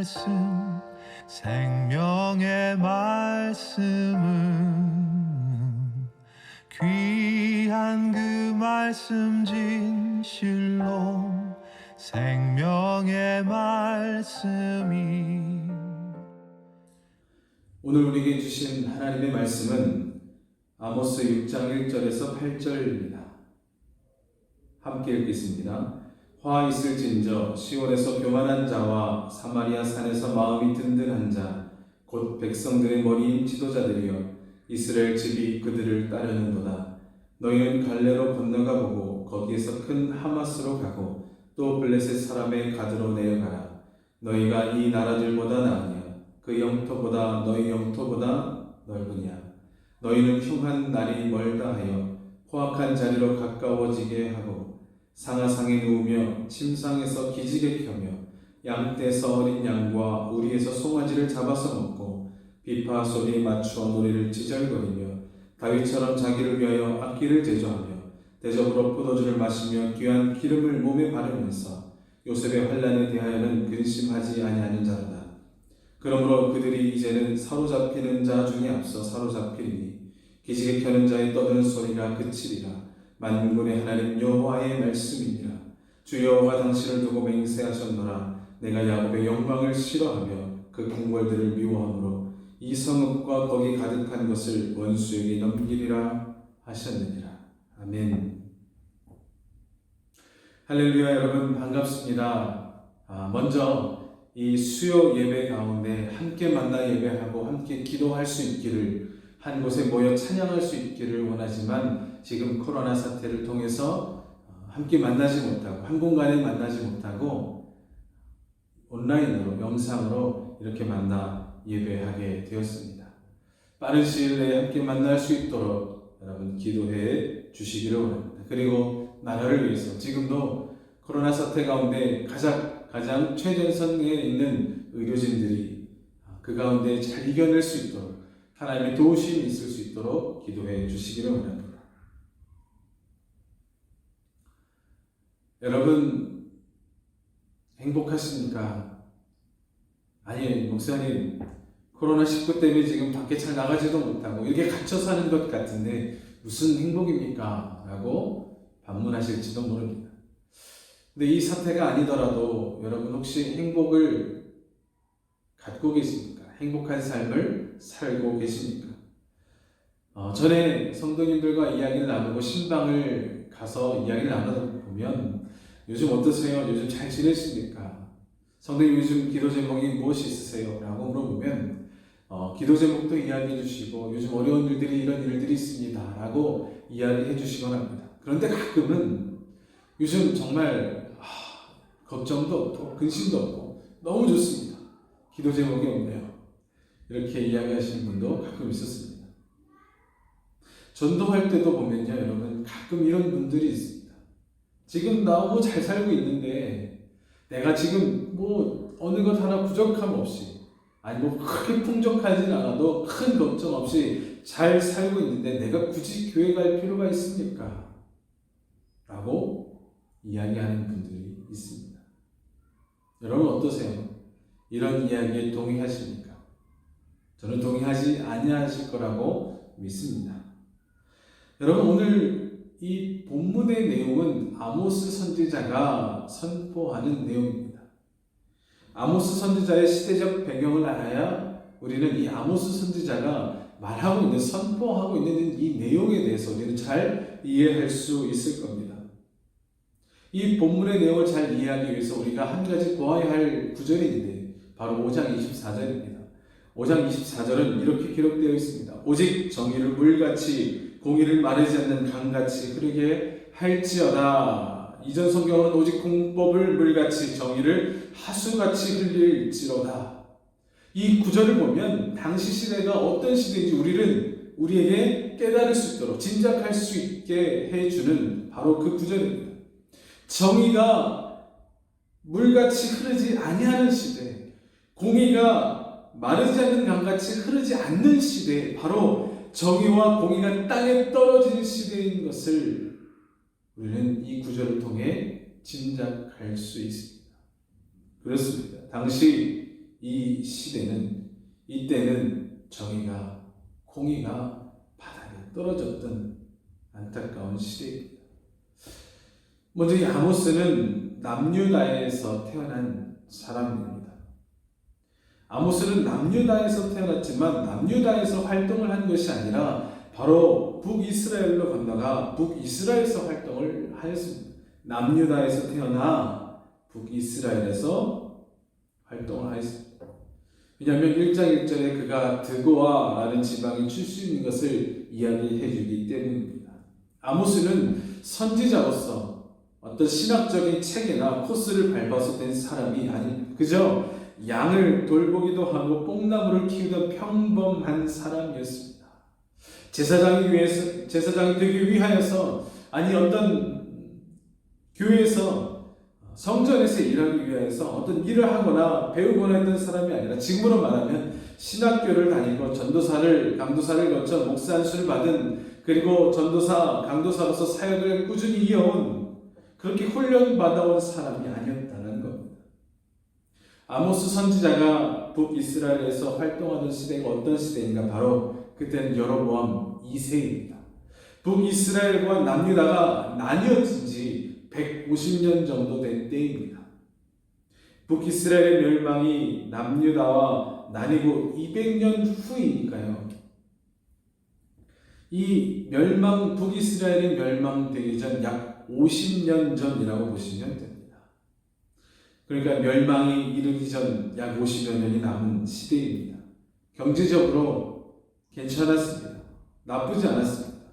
말씀, 생명의 말씀은 귀한 그 말씀 진실로 생명의 말씀이. 오늘 우리에게 주신 하나님의 말씀은 아모스 6장 1절에서 8절입니다. 함께 읽겠습니다. 화 있을진저 시온에서 교만한 자와 사마리아 산에서 마음이 든든한 자 곧 백성들의 머리인 지도자들이여 이스라엘 집이 그들을 따르는도다. 너희는 갈레로 건너가 보고 거기에서 큰 하마스로 가고 또 블레셋 사람의 가드로 내려가라. 너희가 이 나라들보다 나으냐? 그 영토보다 너희 영토보다 넓으냐? 너희는 흉한 날이 멀다 하여 포악한 자리로 가까워지게 하고 상하상에 누우며 침상에서 기지개 켜며 양떼에서 어린 양과 우리에서 송아지를 잡아서 먹고 비파 소리에 맞추어 노래를 지절거리며 다윗처럼 자기를 위하여 악기를 제조하며 대접으로 포도주를 마시며 귀한 기름을 몸에 바르면서 요셉의 환난에 대하여는 근심하지 아니하는 자로다. 그러므로 그들이 이제는 사로잡히는 자 중에 앞서 사로잡히리니 기지개 켜는 자의 떠드는 소리가 그치리라. 만군의 하나님 여호와의 말씀이니라. 주 여호와가 당신을 두고 맹세하셨노라. 내가 야곱의 영광을 싫어하며 그 궁궐들을 미워하므로 이 성읍과 거기 가득한 것을 원수에게 넘기리라 하셨느니라. 아멘. 할렐루야. 여러분 반갑습니다. 먼저 이 수요 예배 가운데 함께 만나 예배하고 함께 기도할 수 있기를, 한 곳에 모여 찬양할 수 있기를 원하지만 지금 코로나 사태를 통해서 함께 만나지 못하고 한 공간에 만나지 못하고 온라인으로 영상으로 이렇게 만나 예배하게 되었습니다. 빠른 시일 내에 함께 만날 수 있도록 여러분 기도해 주시기를 원합니다. 그리고 나라를 위해서 지금도 코로나 사태 가운데 가장 최전선에 있는 의료진들이 그 가운데 잘 이겨낼 수 있도록 하나님의 도우심이 있을 수 있도록 기도해 주시기를 원합니다. 여러분 행복하십니까? 아니 목사님 코로나19 때문에 지금 밖에 잘 나가지도 못하고 이렇게 갇혀 사는 것 같은데 무슨 행복입니까? 라고 반문하실지도 모릅니다. 근데 이 사태가 아니더라도 여러분 혹시 행복을 갖고 계십니까? 행복한 삶을 살고 계십니까? 전에 성도님들과 이야기를 나누고 신방을 가서 이야기를 나눠보면 요즘 어떠세요? 요즘 잘 지내십니까? 성도님 요즘 기도 제목이 무엇이 있으세요? 라고 물어보면 기도 제목도 이야기해 주시고 요즘 어려운 일들이 이런 일들이 있습니다 라고 이야기해 주시곤 합니다. 그런데 가끔은 요즘 정말 걱정도 없고 근심도 없고 너무 좋습니다. 기도 제목이 없네요. 이렇게 이야기하시는 분도 가끔 있었습니다. 전도할 때도 보면요 여러분 가끔 이런 분들이 있습니다. 지금 너무 잘 살고 있는데 내가 지금 뭐 어느 것 하나 부족함 없이 아니 뭐 크게 풍족하진 않아도 큰 걱정 없이 잘 살고 있는데 내가 굳이 교회 갈 필요가 있습니까? 라고 이야기하는 분들이 있습니다. 여러분 어떠세요? 이런 이야기에 동의하십니까? 저는 동의하지 아니하실 거라고 믿습니다. 여러분 오늘 이 본문의 내용은 아모스 선지자가 선포하는 내용입니다. 아모스 선지자의 시대적 배경을 알아야 우리는 이 아모스 선지자가 말하고 있는, 선포하고 있는 이 내용에 대해서 우리는 잘 이해할 수 있을 겁니다. 이 본문의 내용을 잘 이해하기 위해서 우리가 한 가지 보아야 할 구절이 있는데 바로 5장 24절입니다. 5장 24절은 이렇게 기록되어 있습니다. 오직 정의를 물같이 공의를 마르지 않는 강같이 흐르게 할지어다. 이전 성경은 오직 공법을 물같이 정의를 하수같이 흘릴지로다. 이 구절을 보면 당시 시대가 어떤 시대인지 우리에게 깨달을 수 있도록 짐작할 수 있게 해주는 바로 그 구절입니다. 정의가 물같이 흐르지 아니하는 시대, 공의가 마르지 않는 강같이 흐르지 않는 시대, 바로 정의와 공의가 땅에 떨어진 시대인 것을 우리는 이 구절을 통해 짐작할 수 있습니다. 그렇습니다. 당시 이 시대는, 이때는 정의가, 공의가 바닥에 떨어졌던 안타까운 시대입니다. 먼저 이 아모스는 남유다에서 태어난 사람입니다. 아모스는 남유다에서 태어났지만 남유다에서 활동을 한 것이 아니라 바로 북이스라엘로 건너가 북이스라엘에서 활동을 하였습니다. 남유다에서 태어나 북이스라엘에서 활동을 하였습니다. 왜냐하면 1장 1절에 그가 드고아라는 지방에 출신인 것을 이야기해 주기 때문입니다. 아모스는 선지자로서 어떤 신학적인 체계나 코스를 밟아서 된 사람이 아닙니다. 그저 양을 돌보기도 하고 뽕나무를 키우던 평범한 사람이었습니다. 제사장이 되기 위하여서, 아니 어떤 교회에서 성전에서 일하기 위해서 어떤 일을 하거나 배우거나 했던 사람이 아니라, 지금으로 말하면 신학교를 다니고 강도사를 거쳐 목사 안수를 받은, 그리고 전도사, 강도사로서 사역을 꾸준히 이어온, 그렇게 훈련받아온 사람이 아니었다는 겁니다. 아모스 선지자가 북이스라엘에서 활동하던 시대가 어떤 시대인가? 바로 그때는 여로보암 2세입니다. 북이스라엘과 남유다가 나뉘어진 지 150년 정도 된 때입니다. 북이스라엘의 멸망이 남유다와 나뉘고 200년 후이니까요. 이 북이스라엘의 멸망되기 전 약 50년 전이라고 보시면 됩니다. 그러니까 멸망이 이르기 전 약 50여 년이 남은 시대입니다. 경제적으로 괜찮았습니다. 나쁘지 않았습니다.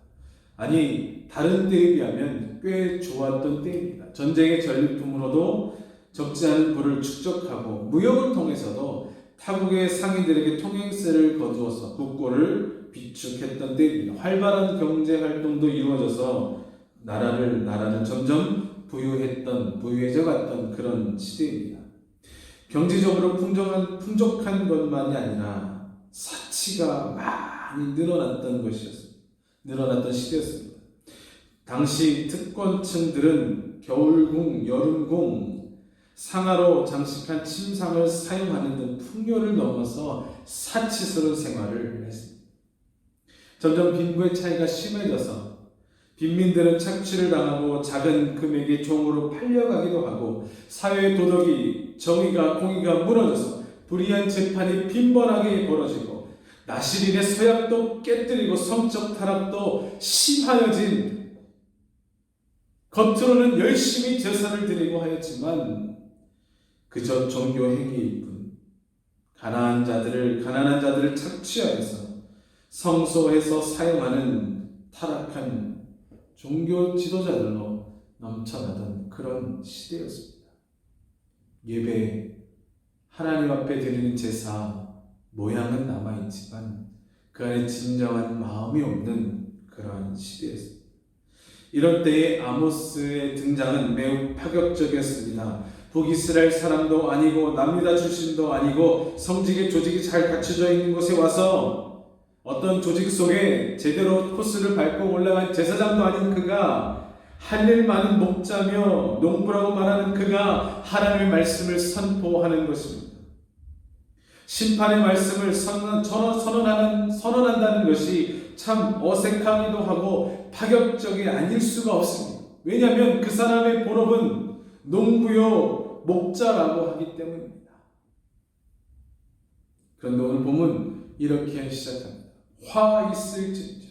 아니, 다른 때에 비하면 꽤 좋았던 때입니다. 전쟁의 전리품으로도 적지 않은 부를 축적하고, 무역을 통해서도 타국의 상인들에게 통행세를 거두어서 국고를 비축했던 때입니다. 활발한 경제 활동도 이루어져서 나라는 점점 부유해져 갔던 그런 시대입니다. 경제적으로 풍족한 것만이 아니라 사치가 많이 늘어났던 시대였습니다. 당시 특권층들은 겨울궁, 여름궁, 상하로 장식한 침상을 사용하는 등 풍요를 넘어서 사치스러운 생활을 했습니다. 점점 빈부의 차이가 심해져서 빈민들은 착취를 당하고 작은 금액의 종으로 팔려가기도 하고, 사회의 도덕이, 정의가, 공의가 무너져서 불의한 재판이 빈번하게 벌어지고, 나시린의 서약도 깨뜨리고 성적 타락도 심하여진, 겉으로는 열심히 제사를 드리고 하였지만 그저 종교 행위일 뿐, 가난한 자들을 착취하여서 성소에서 사용하는 타락한 종교 지도자들로 넘쳐나던 그런 시대였습니다. 예배, 하나님 앞에 드리는 제사 모양은 남아있지만 그 안에 진정한 마음이 없는 그러한 시대였습니다. 이런 때에 아모스의 등장은 매우 파격적이었습니다. 북이스라엘 사람도 아니고 남유다 출신도 아니고 성직의 조직이 잘 갖춰져 있는 곳에 와서 어떤 조직 속에 제대로 코스를 밟고 올라간 제사장도 아닌 그가, 할 일 많은 목자며 농부라고 말하는 그가 하나님의 말씀을 선포하는 것입니다. 심판의 말씀을 선언한다는 것이 참 어색하기도 하고 파격적이 아닐 수가 없습니다. 왜냐하면 그 사람의 본업은 농부요 목자라고 하기 때문입니다. 그런데 오늘 보면 이렇게 시작합니다. 화 있을지니라.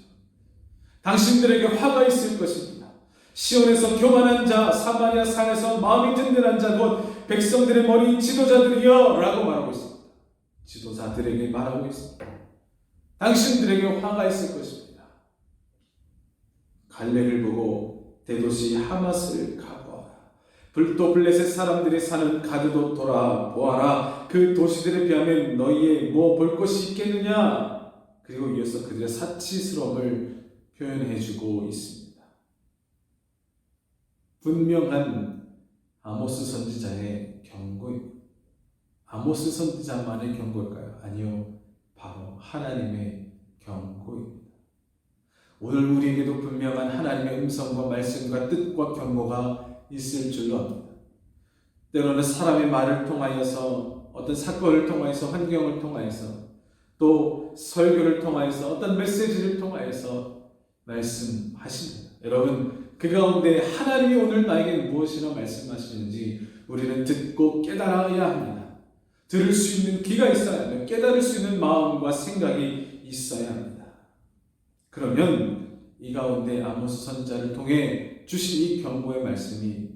당신들에게 화가 있을 것입니다. 시온에서 교만한 자, 사마리아 산에서 마음이 든든한 자, 곧 백성들의 머리인 지도자들이여 라고 말하고 있습니다. 지도자들에게 말하고 있습니다. 당신들에게 화가 있을 것입니다. 갈렙을 보고 대도시 하맛을 가보아라. 또 블레셋 사람들이 사는 가드도 돌아보아라. 그 도시들에 비하면 너희의 뭐 볼 것이 있겠느냐. 그리고 이어서 그들의 사치스러움을 표현해주고 있습니다. 분명한 아모스 선지자의 경고입니다. 아모스 선지자만의 경고일까요? 아니요, 바로 하나님의 경고입니다. 오늘 우리에게도 분명한 하나님의 음성과 말씀과 뜻과 경고가 있을 줄로 압니다. 때로는 사람의 말을 통하여서 어떤 사건을 통하여서, 환경을 통하여서, 또 설교를 통하여서, 어떤 메시지를 통하여서 말씀하십니다. 여러분, 그 가운데 하나님이 오늘 나에게 무엇이나 말씀하시는지 우리는 듣고 깨달아야 합니다. 들을 수 있는 귀가 있어야 합니다. 깨달을 수 있는 마음과 생각이 있어야 합니다. 그러면 이 가운데 아모스 선지자를 통해 주신 이 경고의 말씀이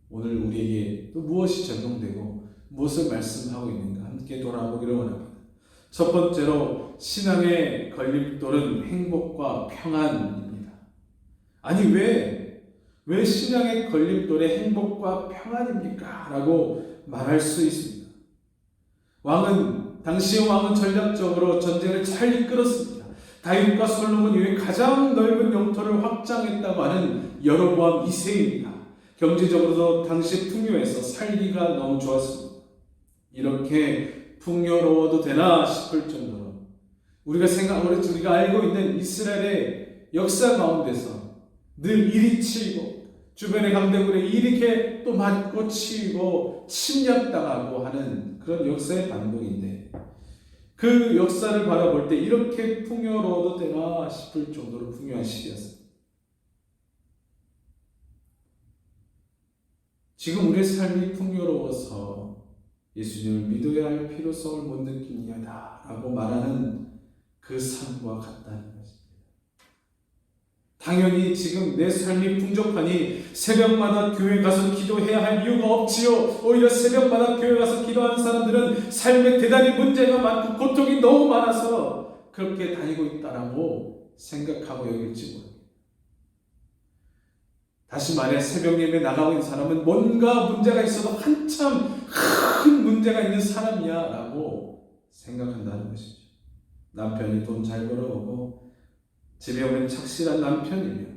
오늘 우리에게 또 무엇이 적용되고 무엇을 말씀하고 있는가 함께 돌아보기를 원합니다. 첫 번째로 신앙의 걸림돌은 행복과 평안입니다. 아니 왜 신앙의 걸림돌에 행복과 평안입니까? 라고 말할 수 있습니다. 당시의 왕은 전략적으로 전쟁을 잘 이끌었습니다. 다윗과 솔로몬 이후에 가장 넓은 영토를 확장했다고 하는 여로보암 2세입니다. 경제적으로도 당시 풍요해서 살기가 너무 좋았습니다. 이렇게 풍요로워도 되나 싶을 정도로 우리가 알고 있는 이스라엘의 역사 가운데서 늘 이리 치이고 주변의 강대국에 이렇게 또 맞고 치이고 침략당하고 하는 그런 역사의 반복인데 그 역사를 바라볼 때 이렇게 풍요로워도 되나 싶을 정도로 풍요한 시기였습니다. 지금 우리의 삶이 풍요로워서 예수님을 믿어야 할 필요성을 못 느끼냐다 라고 말하는 그 삶과 같다는 것입니다. 당연히 지금 내 삶이 풍족하니 새벽마다 교회 가서 기도해야 할 이유가 없지요. 오히려 새벽마다 교회 가서 기도하는 사람들은 삶에 대단히 문제가 많고 고통이 너무 많아서 그렇게 다니고 있다라고 생각하고 여길지 모릅니다. 다시 말해 새벽 예배 나가고 있는 사람은 뭔가 문제가 있어도 한참 큰 문제가 있는 사람이야 라고 생각한다는 것이죠. 남편이 돈 잘 벌어오고 집에 오면 착실한 남편이며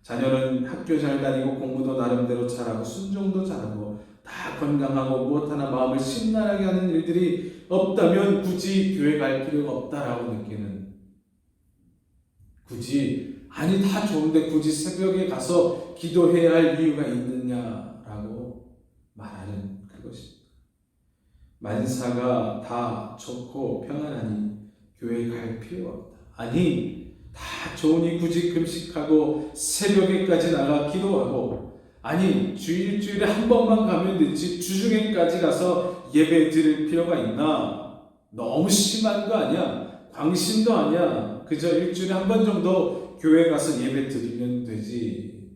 자녀는 학교 잘 다니고 공부도 나름대로 잘하고 순종도 잘하고 다 건강하고 무엇 하나 마음을 심란하게 하는 일들이 없다면 굳이 교회 갈 필요가 없다라고 느끼는, 다 좋은데 굳이 새벽에 가서 기도해야 할 이유가 있느냐라고 말하는 그것입니다. 만사가 다 좋고 평안하니 교회에 갈 필요가 없다. 아니 다 좋으니 굳이 금식하고 새벽에까지 나가 기도하고, 아니 일주일에 한 번만 가면 되지 주중에까지 가서 예배 드릴 필요가 있나? 너무 심한 거 아니야? 광신도 아니야? 그저 일주일에 한 번 정도 교회 가서 예배 드리면 되지.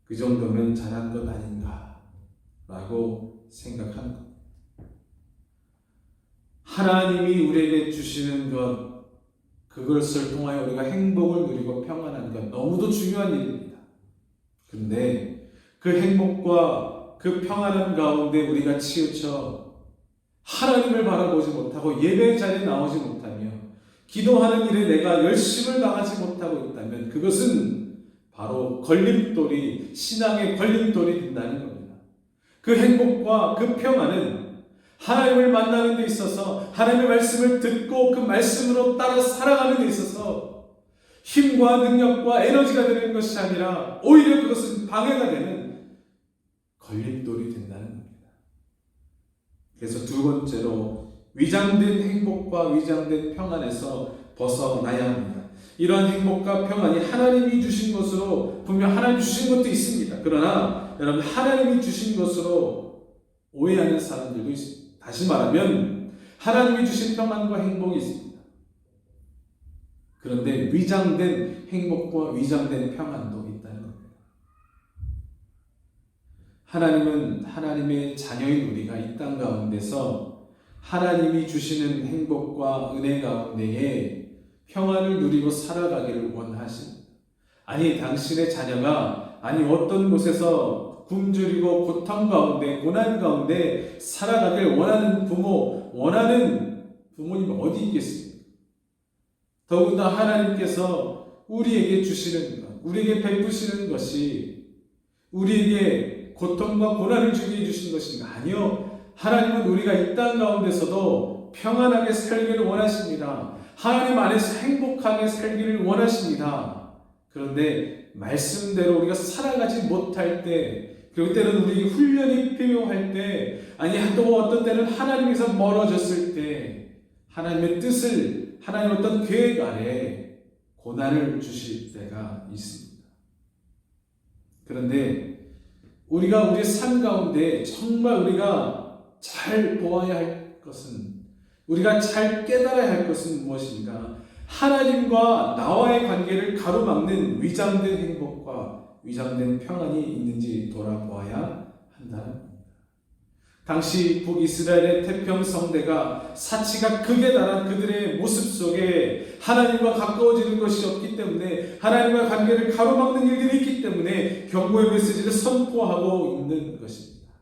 그 정도면 잘한 것 아닌가? 라고 생각하는 것. 하나님이 우리에게 주시는 것, 그것을 통하여 우리가 행복을 누리고 평안한 것 너무도 중요한 일입니다. 그런데 그 행복과 그 평안한 가운데 우리가 치우쳐 하나님을 바라보지 못하고 예배 자리에 나오지 못하며 기도하는 일에 내가 열심을 다하지 못하고 있다면 그것은 바로 신앙의 걸림돌이 된다는 겁니다. 그 행복과 그 평안은 하나님을 만나는 데 있어서 하나님의 말씀을 듣고 그 말씀으로 따라 살아가는 데 있어서 힘과 능력과 에너지가 되는 것이 아니라 오히려 그것은 방해가 되는 걸림돌이 된다는 겁니다. 그래서 두 번째로 위장된 행복과 위장된 평안에서 벗어나야 합니다. 이러한 행복과 평안이 하나님이 주신 것으로, 분명 하나님 주신 것도 있습니다. 그러나 여러분, 하나님이 주신 것으로 오해하는 사람들도 있습니다. 다시 말하면 하나님이 주신 평안과 행복이 있습니다. 그런데 위장된 행복과 위장된 평안도 있다는 겁니다. 하나님은 하나님의 자녀인 우리가 이 땅 가운데서 하나님이 주시는 행복과 은혜 가운데에 평안을 누리고 살아가기를 원하십니다. 아니 당신의 자녀가 어떤 곳에서 굶주리고 고통 가운데 고난 가운데 살아가길 원하는 부모님 어디 있겠습니까? 더군다나 하나님께서 우리에게 주시는 것, 우리에게 베푸시는 것이 우리에게 고통과 고난을 주게 해주신 것인가? 아니요. 하나님은 우리가 이 땅 가운데서도 평안하게 살기를 원하십니다. 하나님 안에서 행복하게 살기를 원하십니다. 그런데 말씀대로 우리가 살아가지 못할 때 그리고 때로는 우리 훈련이 필요할 때, 아니 또 어떤 때는 하나님에서 멀어졌을 때 하나님의 뜻을, 하나님의 어떤 계획 아래 고난을 주실 때가 있습니다. 그런데 우리가 우리의 삶 가운데 정말 우리가 잘 보아야 할 것은, 우리가 잘 깨달아야 할 것은 무엇인가? 하나님과 나와의 관계를 가로막는 위장된 행복과 위장된 평안이 있는지 돌아보아야 한다는 겁니다. 당시 북이스라엘의 태평성대가 사치가 극에 달한 그들의 모습 속에 하나님과 가까워지는 것이 없기 때문에, 하나님과 관계를 가로막는 일들이 있기 때문에 경고의 메시지를 선포하고 있는 것입니다.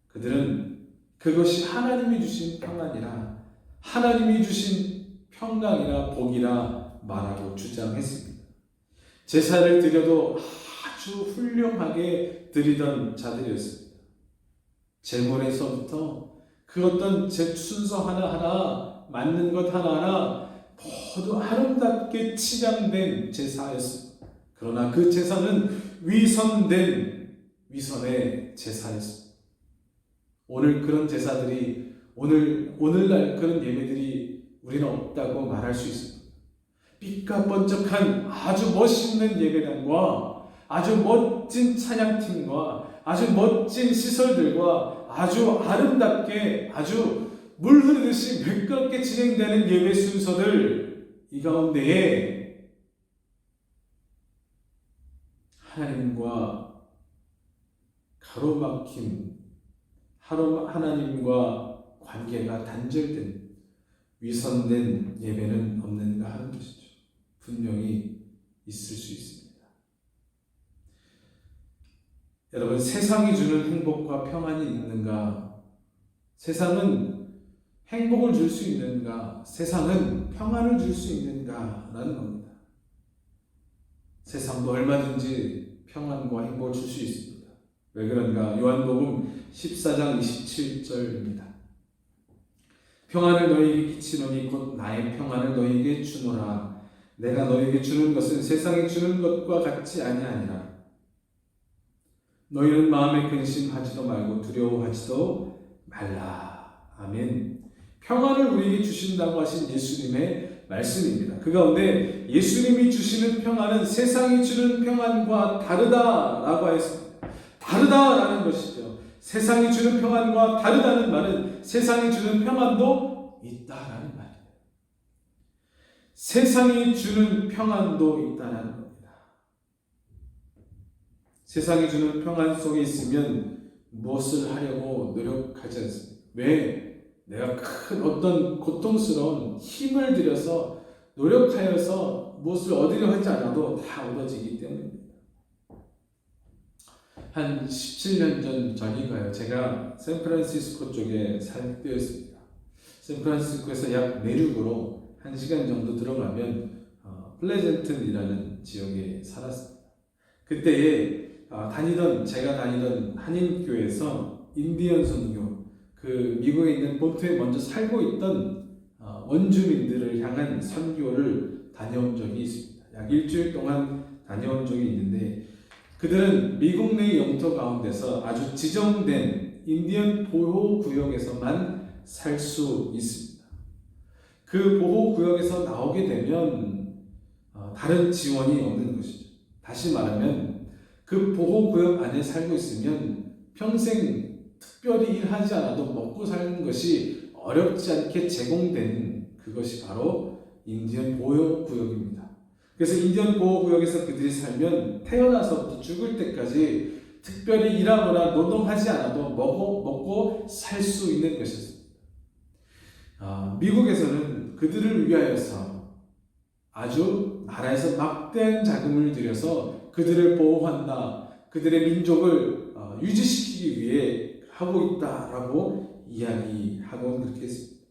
그들은 그것이 하나님이 주신 평안이라, 하나님이 주신 평강이라 복이라 말하고 주장했습니다. 제사를 드려도 아주 훌륭하게 드리던 자들이었습니다. 제물에서부터 그 어떤 순서 하나하나, 맞는 것 하나하나 모두 아름답게 치장된 제사였습니다. 그러나 그 제사는 위선된 위선의 제사였습니다. 오늘 그런 제사들이, 오늘날 그런 예배들이 우리는 없다고 말할 수 있습니다. 빛과 번쩍한 아주 멋있는 예배당과 아주 멋진 찬양팀과 아주 멋진 시설들과 아주 아름답게, 아주 물 흐르듯이 매끄럽게 진행되는 예배 순서들, 이 가운데에 하나님과 가로막힌, 하나님과 관계가 단절된 위선된 예배는 없는가 하는 것이죠. 분명히 있을 수 있습니다. 여러분, 세상이 주는 행복과 평안이 있는가? 세상은 행복을 줄 수 있는가? 세상은 평안을 줄 수 있는가? 라는 겁니다. 세상도 얼마든지 평안과 행복을 줄 수 있습니다. 왜 그런가? 요한복음 14장 27절입니다. 평안을 너희에게 끼치노니 곧 나의 평안을 너희에게 주노라. 내가 너희에게 주는 것은 세상이 주는 것과 같지 아니하니라. 너희는 마음에 근심하지도 말고 두려워하지도 말라. 아멘. 평안을 우리에게 주신다고 하신 예수님의 말씀입니다. 그 가운데 예수님이 주시는 평안은 세상이 주는 평안과 다르다라고 하였습니다. 다르다라는 것이죠. 세상이 주는 평안과 다르다는 말은 세상이 주는 평안도 있다라는 말이에요. 세상이 주는 평안도 있다라는 겁니다. 세상이 주는 평안 속에 있으면 무엇을 하려고 노력하지 않습니다. 왜? 내가 큰 어떤 고통스러운 힘을 들여서 노력하여서 무엇을 얻으려 하지 않아도 다 얻어지기 때문입니다. 한 17년 전인가요? 제가 샌프란시스코 쪽에 살 때였습니다. 샌프란시스코에서 약 내륙으로 1시간 정도 들어가면 플레젠튼이라는 지역에 살았습니다. 그때에 제가 다니던 한인교회에서 인디언 선교, 그 미국에 있는 본토에 먼저 살고 있던 원주민들을 향한 선교를 다녀온 적이 있습니다. 약 일주일 동안 다녀온 적이 있는데, 그들은 미국 내 영토 가운데서 아주 지정된 인디언 보호구역에서만 살 수 있습니다. 그 보호구역에서 나오게 되면 다른 지원이 없는 것이죠. 다시 말하면 그 보호구역 안에 살고 있으면 평생 특별히 일하지 않아도 먹고 사는 것이 어렵지 않게 제공되는 그것이 바로 인디언 보호구역입니다. 그래서 인디언 보호구역에서 그들이 살면 태어나서부터 죽을 때까지 특별히 일하거나 노동하지 않아도 먹고 살 수 있는 것이었습니다. 미국에서는 그들을 위하여서 아주 나라에서 막대한 자금을 들여서 그들을 보호한다, 그들의 민족을 유지시키기 위해 하고 있다라고 이야기하고 그렇게 했습니다.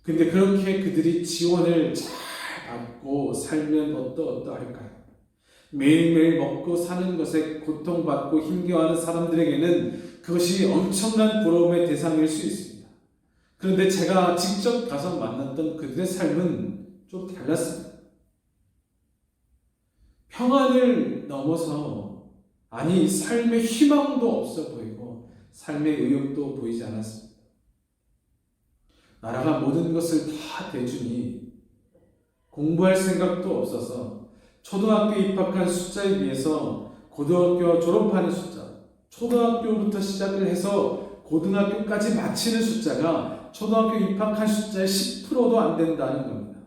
근데 그렇게 그들이 지원을 잘 받고 살면 어떠할까요? 매일매일 먹고 사는 것에 고통받고 힘겨워하는 사람들에게는 그것이 엄청난 부러움의 대상일 수 있습니다. 그런데 제가 직접 가서 만났던 그들의 삶은 좀 달랐습니다. 평안을 넘어서 아니 삶의 희망도 없어 보이고 삶의 의욕도 보이지 않았습니다. 나라가 모든 것을 다 대주니 공부할 생각도 없어서 초등학교 입학한 숫자에 비해서 고등학교 졸업하는 숫자, 초등학교부터 시작을 해서 고등학교까지 마치는 숫자가 초등학교 입학한 숫자의 10%도 안 된다는 겁니다.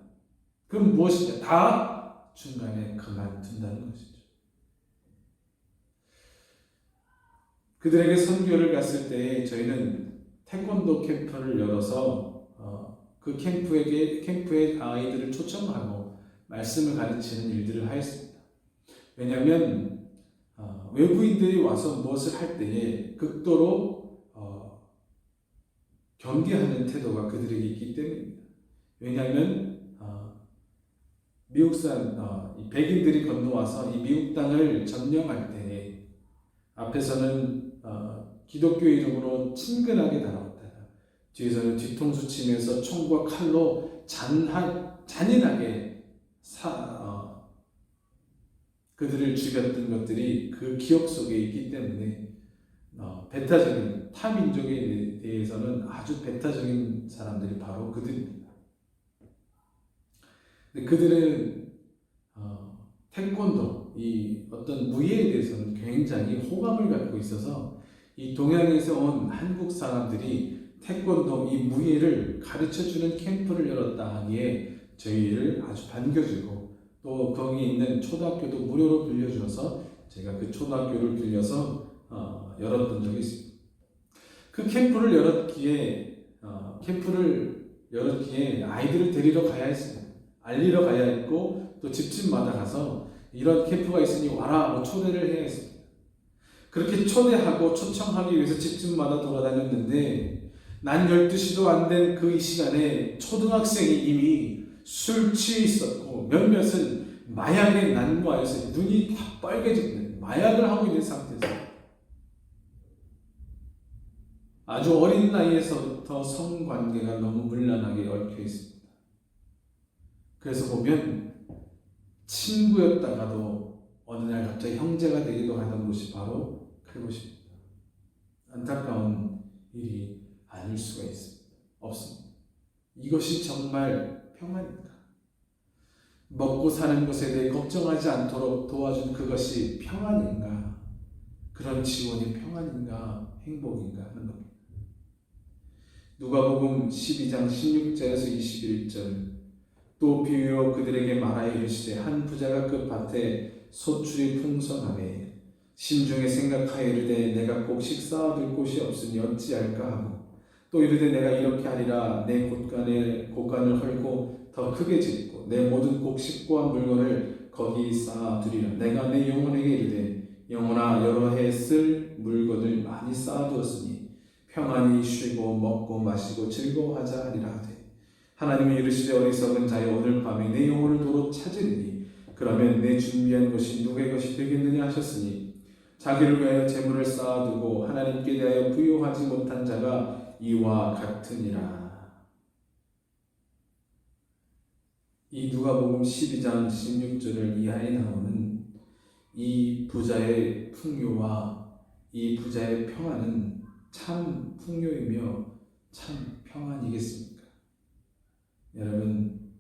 그럼 무엇이냐? 다 중간에 그만둔다는 것이죠. 그들에게 선교를 갔을 때 저희는 태권도 캠프를 열어서 그 캠프에 아이들을 초청하고 말씀을 가르치는 일들을 하였습니다. 왜냐하면 외부인들이 와서 무엇을 할 때에 극도로 경계하는 태도가 그들에게 있기 때문입니다. 왜냐하면 미국산 백인들이 건너와서 이 미국 땅을 점령할 때 앞에서는 기독교 이름으로 친근하게 다가왔다가 뒤에서는 뒤통수 치면서 총과 칼로 잔인하게 그들을 죽였던 것들이 그 기억 속에 있기 때문에 배타적인 타민족에 대해서는 아주 배타적인 사람들이 바로 그들입니다. 근데 그들은 태권도, 이 어떤 무예에 대해서는 굉장히 호감을 갖고 있어서 이 동양에서 온 한국 사람들이 태권도, 이 무예를 가르쳐주는 캠프를 열었다 하기에 저희를 아주 반겨주고 또 거기 있는 초등학교도 무료로 빌려주어서 제가 그 초등학교를 빌려서 열었던 적이 있습니다. 그 캠프를 열었기에 아이들을 데리러 가야 했습니다. 알리러 가야 했고 또 집집마다 가서 이런 캠프가 있으니 와라 뭐 초대를 해야 했습니다. 그렇게 초대하고 초청하기 위해서 집집마다 돌아다녔는데 난 12시도 안 된 그 시간에 초등학생이 이미 술 취해 있었고 몇몇은 마약에 난무하여서 눈이 다 빨개지는 마약을 하고 있는 상태에서 아주 어린 나이에서부터 성관계가 너무 문란하게 얽혀 있습니다. 그래서 보면 친구였다가도 어느 날 갑자기 형제가 되기도 하던 곳이 바로 그곳입니다. 안타까운 일이 아닐 수가 없습니다. 이것이 정말 평안인가? 먹고 사는 것에 대해 걱정하지 않도록 도와준 그것이 평안인가? 그런 지원이 평안인가? 행복인가? 하는 겁니다. 누가복음 12장 16절에서 21절 또 비유로 그들에게 말하여 이르시되 한 부자가 그 밭에 소출이 풍성하매 심중에 생각하여 이르되 내가 곡식 쌓아둘 곳이 없으니 어찌할까 하고 또 이르되 내가 이렇게 하리라 내 곳간을 헐고 더 크게 짓고 내 모든 곡식과 물건을 거기 쌓아두리라. 내가 내 영혼에게 이르되 영혼아 여러 해 쓸 물건을 많이 쌓아두었으니 평안히 쉬고 먹고 마시고 즐거워하자 하리라 하되 하나님이 이르시되 어리석은 자여 오늘 밤에 내 영혼을 도로 찾으리니 그러면 내 준비한 것이 누구의 것이 되겠느냐 하셨으니 자기를 위하여 재물을 쌓아두고 하나님께 대하여 부요하지 못한 자가 이와 같으니라. 이 누가복음 12장 16절을 이하에 나오는 이 부자의 풍요와 이 부자의 평안은 참 풍요이며 참 평안이겠습니까? 여러분,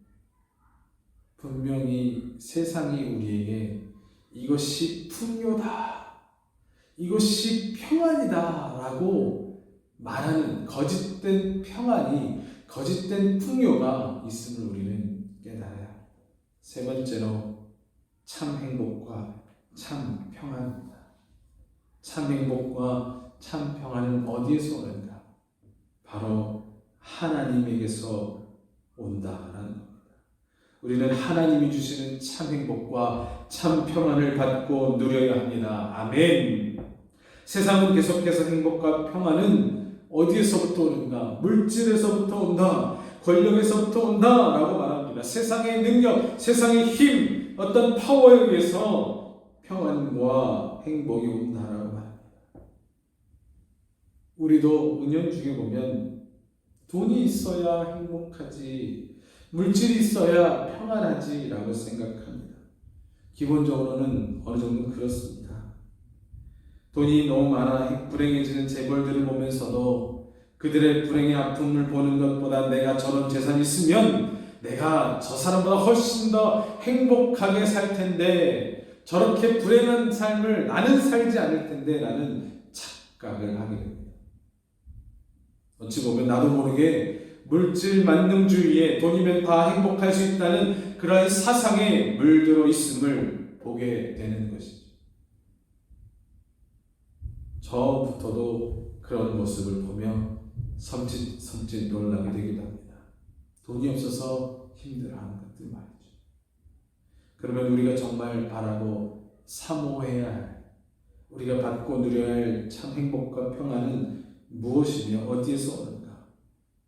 분명히 세상이 우리에게 이것이 풍요다, 이것이 평안이다 라고 말하는 거짓된 평안이, 거짓된 풍요가 있음을 우리는 깨달아야 합니다. 세 번째로 참 행복과 참 평안입니다. 참 행복과 참 평안은 어디에서 오는가? 바로 하나님에게서 온다라는 겁니다. 우리는 하나님이 주시는 참 행복과 참 평안을 받고 누려야 합니다. 아멘. 세상은 계속해서 행복과 평안은 어디에서부터 오는가? 물질에서부터 온다, 권력에서부터 온다 라고 말합니다. 세상의 능력, 세상의 힘, 어떤 파워에 의해서 평안과 행복이 온다라고 말합니다. 우리도 은연중에 보면 돈이 있어야 행복하지, 물질이 있어야 평안하지 라고 생각합니다. 기본적으로는 어느 정도 그렇습니다. 돈이 너무 많아 불행해지는 재벌들을 보면서도 그들의 불행의 아픔을 보는 것보다 내가 저런 재산이 있으면 내가 저 사람보다 훨씬 더 행복하게 살 텐데, 저렇게 불행한 삶을 나는 살지 않을 텐데 라는 착각을 하게 됩니다. 어찌 보면 나도 모르게 물질 만능주의에 돈이면 다 행복할 수 있다는 그러한 사상에 물들어 있음을 보게 되는 것이죠. 저부터도 그런 모습을 보며 섬찟 놀라게 되기도 합니다. 돈이 없어서 힘들어하는 것들 말이죠. 그러면 우리가 정말 바라고 사모해야 할, 우리가 받고 누려야 할 참 행복과 평안은 무엇이며 어디에서 오는가?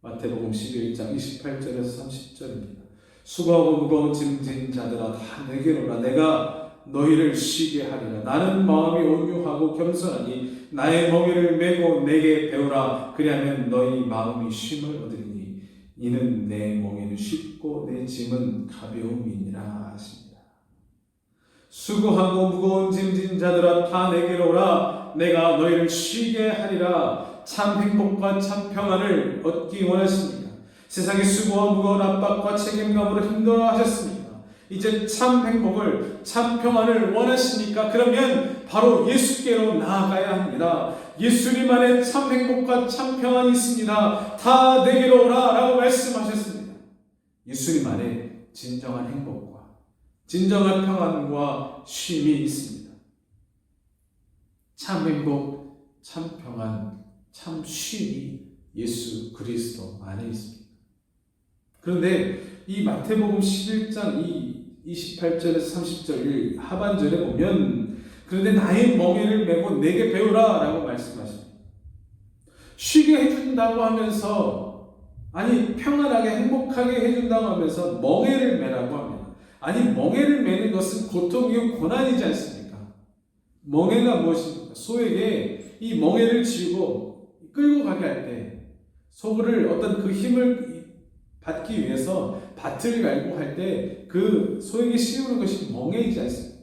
마태복음 11장 28절에서 30절입니다. 수고하고 무거운 짐진 자들아 다 내게로 오라. 내가 너희를 쉬게 하리라. 나는 마음이 온유하고 겸손하니 나의 멍에를 메고 내게 배우라. 그리하면 너희 마음이 쉼을 얻으리니 이는 내 멍에는 쉽고 내 짐은 가벼움이니라 하십니다. 수고하고 무거운 짐진 자들아 다 내게로 오라. 내가 너희를 쉬게 하리라. 참 행복과 참 평안을 얻기 원하십니까? 세상의 수고와 무거운 압박과 책임감으로 힘들어하셨습니까? 이제 참 행복을, 참 평안을 원하십니까? 그러면 바로 예수께로 나아가야 합니다. 예수님 안에 참 행복과 참 평안이 있습니다. 다 내게로 오라 라고 말씀하셨습니다. 예수님 안에 진정한 행복과 진정한 평안과 쉼이 있습니다. 참 행복, 참 평안, 참 쉼이 예수 그리스도 안에 있습니다. 그런데 이 마태복음 11장 이 28절에서 30절 하반절에 보면 그런데 나의 멍에를 메고 내게 배우라 라고 말씀하십니다. 쉬게 해준다고 하면서, 아니 평안하게 행복하게 해준다고 하면서 멍에를 메라고 합니다. 아니 멍에를 메는 것은 고통이고 고난이지 않습니까? 멍에가 무엇입니까? 소에게 이 멍에를 쥐고 끌고 가게 할 때 소를 어떤 그 힘을 받기 위해서 밭을 갈고 할 때 그 소에게 씌우는 것이 멍에이지 않습니까?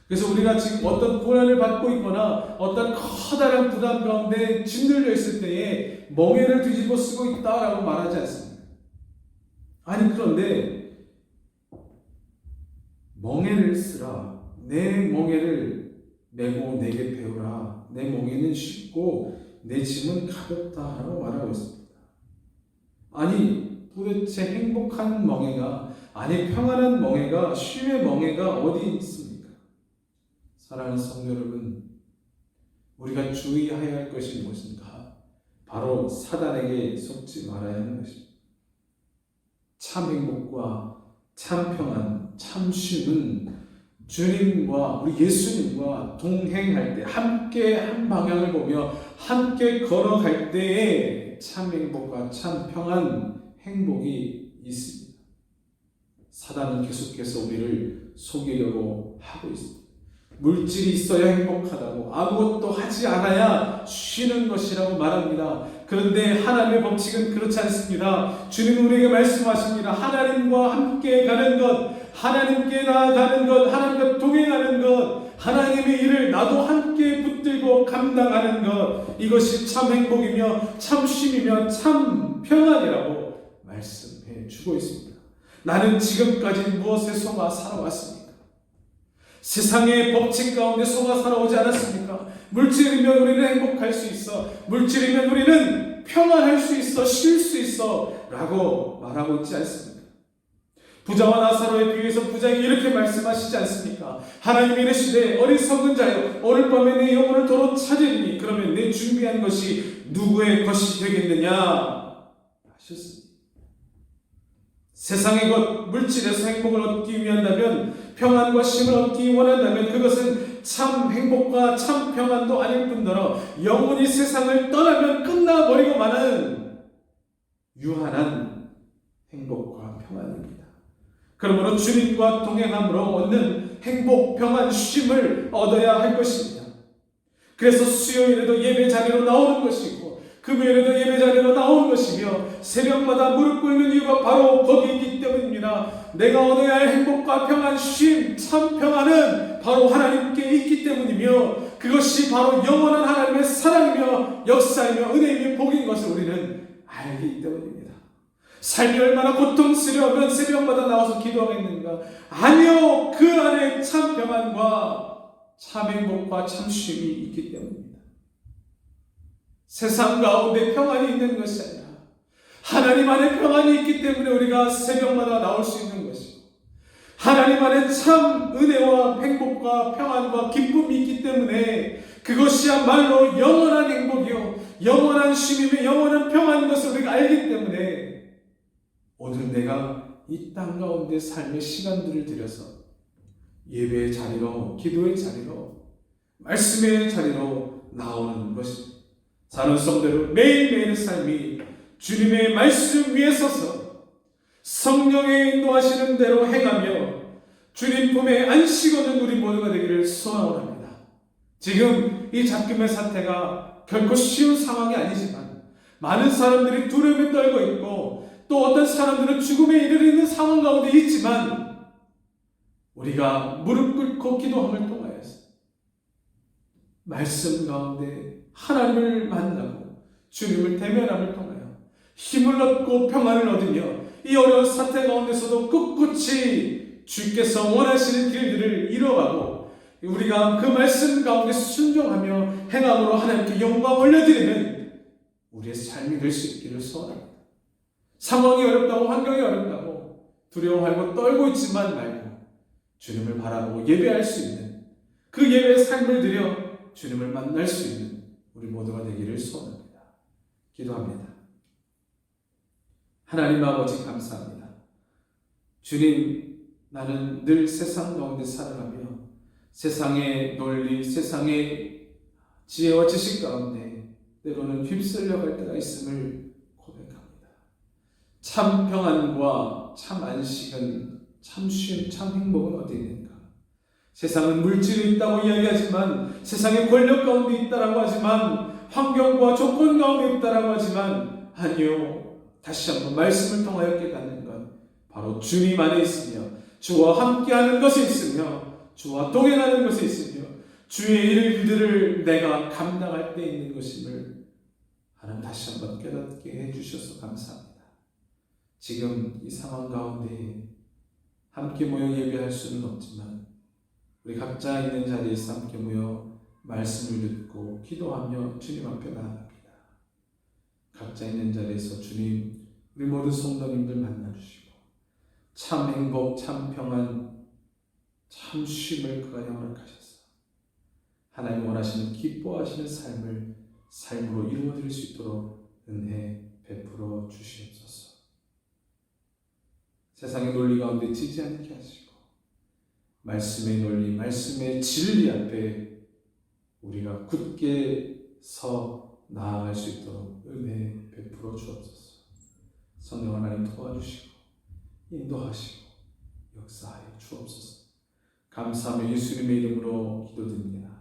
그래서 우리가 지금 어떤 고난을 받고 있거나 어떤 커다란 부담 가운데 짓눌려 있을 때에 멍에를 뒤집어 쓰고 있다라고 말하지 않습니다. 아니 그런데 멍에를 쓰라. 내 멍에를 메고 내게 배우라. 내 멍에는 쉽고 내 짐은 가볍다라고 말하고 있습니다. 아니 도대체 행복한 멍에가, 아니 평안한 멍에가, 쉼의 멍에가 어디 있습니까? 사랑하는 성도 여러분, 우리가 주의해야 할 것이 무엇인가? 바로 사단에게 속지 말아야 하는 것입니다. 참 행복과 참 평안, 참 쉼은 주님과 우리 예수님과 동행할 때, 함께 한 방향을 보며 함께 걸어갈 때에 참 행복과 참 평안, 행복이 있습니다. 사단은 계속해서 우리를 속이려고 하고 있습니다. 물질이 있어야 행복하다고, 아무것도 하지 않아야 쉬는 것이라고 말합니다. 그런데 하나님의 법칙은 그렇지 않습니다. 주님은 우리에게 말씀하십니다. 하나님과 함께 가는 것, 하나님께 나아가는 것, 하나님과 동행하는 것, 하나님의 일을 나도 함께 붙들고 감당하는 것, 이것이 참 행복이며 참 쉼이며 참 평안이라고 말씀해 주고 있습니다. 나는 지금까지 무엇에 속아 살아왔습니까? 세상의 법칙 가운데 속아 살아오지 않았습니까? 물질이면 우리는 행복할 수 있어, 물질이면 우리는 평안할 수 있어, 쉴 수 있어 라고 말하고 있지 않습니까? 부자와 나사로의 비유에서 부자에게 이렇게 말씀하시지 않습니까? 하나님이 이르시되 어리석은 자여 오늘 밤에 내 영혼을 도로 찾으리니 그러면 내 준비한 것이 누구의 것이 되겠느냐 하셨습니다. 세상의 것, 물질에서 행복을 얻기 위한다면, 평안과 쉼을 얻기 원한다면 그것은 참 행복과 참 평안도 아닐 뿐더러 영원히 세상을 떠나면 끝나버리고 마는 유한한 행복과 평안입니다. 그러므로 주님과 동행함으로 얻는 행복, 평안, 쉼을 얻어야 할 것입니다. 그래서 수요일에도 예배 자리로 나오는 것이고 금요일에도 예배 자리로 나오는 것이며 새벽마다 무릎 꿇는 이유가 바로 거기이기 때문입니다. 내가 얻어야 할 행복과 평안, 쉼, 참 평안은 바로 하나님께 있기 때문이며 그것이 바로 영원한 하나님의 사랑이며 역사이며 은혜이며 복인 것을 우리는 알기 때문입니다. 삶이 얼마나 고통스러우면 새벽마다 나와서 기도하겠는가? 아니요, 그 안에 참 평안과 참 행복과 참 쉼이 있기 때문입니다. 세상 가운데 평안이 있는 것이 아니라 하나님 안에 평안이 있기 때문에 우리가 새벽마다 나올 수 있는 것이고, 하나님 안에 참 은혜와 행복과 평안과 기쁨이 있기 때문에 그것이야말로 영원한 행복이요 영원한 쉼이며 영원한 평안인 것을 우리가 알기 때문에 오늘 내가 이 땅 가운데 삶의 시간들을 들여서 예배의 자리로, 기도의 자리로, 말씀의 자리로 나오는 것입니다. 사는 성대로 매일매일의 삶이 주님의 말씀 위에 서서 성령의 인도하시는 대로 행하며 주님 품에 안식 얻는 우리 모두가 되기를 소원합니다. 지금 이 잡김의 사태가 결코 쉬운 상황이 아니지만 많은 사람들이 두려움에 떨고 있고 또 어떤 사람들은 죽음에 이르는 상황 가운데 있지만 우리가 무릎 꿇고 기도함을 통하여서 말씀 가운데 하나님을 만나고 주님을 대면함을 통하여 힘을 얻고 평안을 얻으며 이 어려운 사태 가운데서도 꿋꿋이 주께서 원하시는 길들을 이뤄가고 우리가 그 말씀 가운데 순종하며 행함으로 하나님께 영광 올려드리는 우리의 삶이 될 수 있기를 소원합니다. 상황이 어렵다고 환경이 어렵다고 두려워하고 떨고 있지만 말고 주님을 바라보고 예배할 수 있는 그 예배의 삶을 드려 주님을 만날 수 있는 우리 모두가 되기를 소원합니다. 기도합니다. 하나님 아버지 감사합니다. 주님, 나는 늘 세상 가운데 살아가며 세상의 논리, 세상의 지혜와 지식 가운데 때로는 휩쓸려 갈 때가 있음을 고백합니다. 참 평안과 참 안식은, 참 쉼, 참 행복은 어디 있는가? 세상은 물질이 있다고 이야기하지만, 세상의 권력 가운데 있다라고 하지만, 환경과 조건 가운데 있다라고 하지만, 아니요, 다시 한번 말씀을 통하여 깨닫는 것, 바로 주님 안에 있으며 주와 함께하는 것이 있으며 주와 동행하는 것이 있으며 주의 일들을 내가 감당할 때 있는 것임을 하나님 다시 한번 깨닫게 해주셔서 감사합니다. 지금 이 상황 가운데 함께 모여 예배할 수는 없지만 우리 각자 있는 자리에서 함께 모여 말씀을 듣고 기도하며 주님 앞에 나아갑니다. 각자 있는 자리에서 주님, 우리 모든 성도님들 만나주시고 참 행복, 참 평안, 참 쉼을 그가 허락하셔서 하나님 원하시는 기뻐하시는 삶으로 이루어질 수 있도록 은혜 베풀어 주시옵소서. 세상의 논리 가운데 지지 않게 하시고 말씀의 논리, 말씀의 진리 앞에 우리가 굳게 서 나아갈 수 있도록 은혜 베풀어 주옵소서. 성령 하나님 도와주시고 인도하시고 역사하여 주옵소서. 감사하며 예수님의 이름으로 기도드립니다.